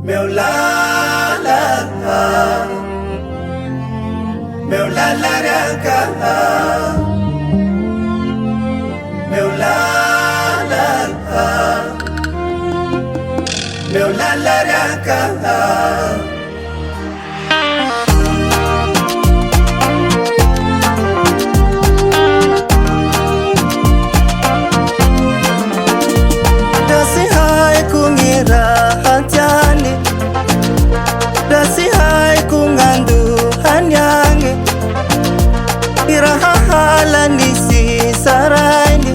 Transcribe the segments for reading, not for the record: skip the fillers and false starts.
Meu la la la, meu la la la, meu la la la, meu la la la. Dasi hai kungandu hanyange irahala nisi saraini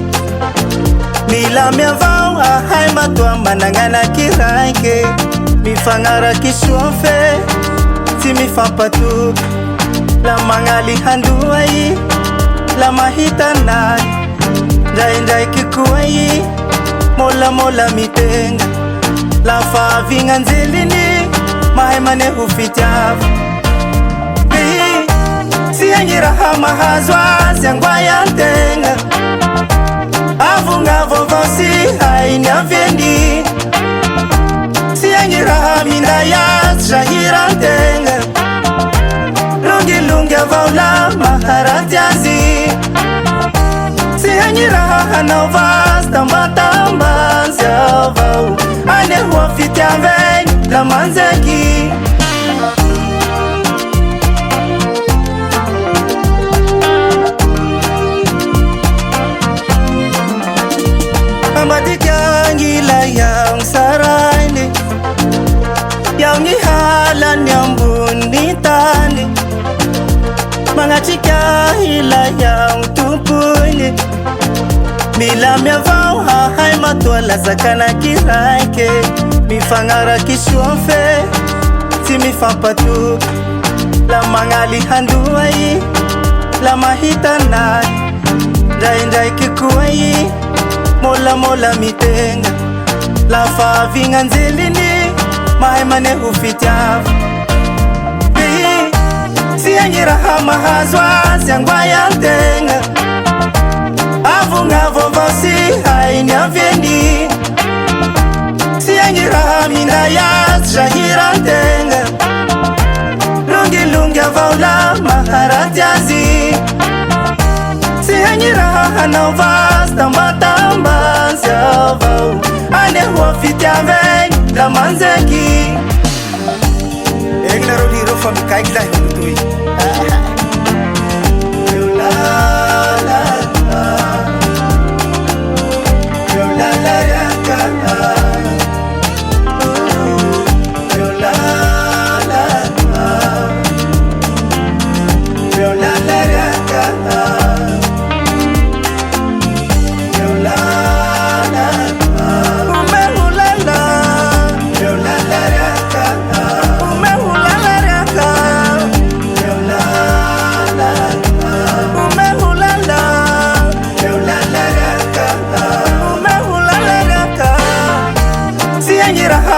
mila miavau ahai matua manangana kiraike mifangara kishuofe si mifampatu la mangali handuai la mahitanai ndai kikuai mola mola mitenga la favinga nzelini Mahai mane ufitiavu Siyangira hama hazwa Siangwa ya ntenga Avunga vovosi Haini avyendi Siyangira hamina ya Shahira ntenga Lungi lungi avaula Maharatiazi Siyangira hana uvas Tamba tamba Siavau Ane huafitiaveni La manzeki Ambatikangi la yang saraini Yang ihalan yang bunitani Mangachika hila yang tupuni Mila miavau hahai matuala zakana kiraike Mifangara kishuofe Si mifampatu La mangali handuai La mahitanai Ndai kikuai Mola mola mitenga La favinga nzelini Mahai mane ufitiavu Siyangira hama hazwa Siangwa ya ntenga Avunga vovosi Haini avyendi Siyangira hamina ya Shahira ntenga Lungi lungi avaula Maharatiazi Siyangira hana uvas Tamba tamba Siavau Ane huafitiaveni La manzeki Egna rodi rofa mikaikla hindutui La la la, la la la.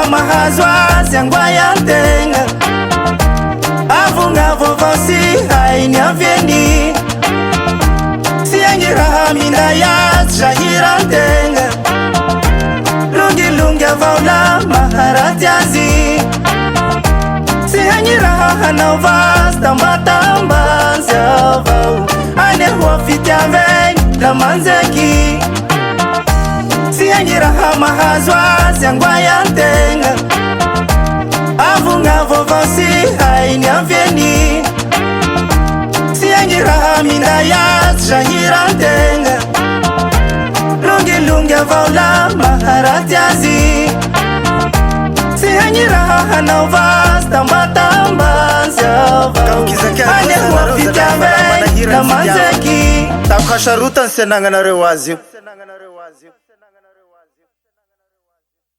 Mahazwa Siangwa ya ntenga Avunga vovosi Haini avyendi Siyangira hamina ya Shahira ntenga Lungi lungi avaula Maharatiazi Siyangira hana uvas Tamba tamba Siavau Ane huafitiaveni La manzeki Siyangira hama hazwa Siangwa ya ntenga Avunga vovosi Haini avyendi Siyangira hamina ya Shahira ntenga Lungi lungi avaula Maharatiazi Siyangira hana uvas Tamba tamba Siavau Ane huafitiaveni La manzeki Takasharuta nsenanga na rewazi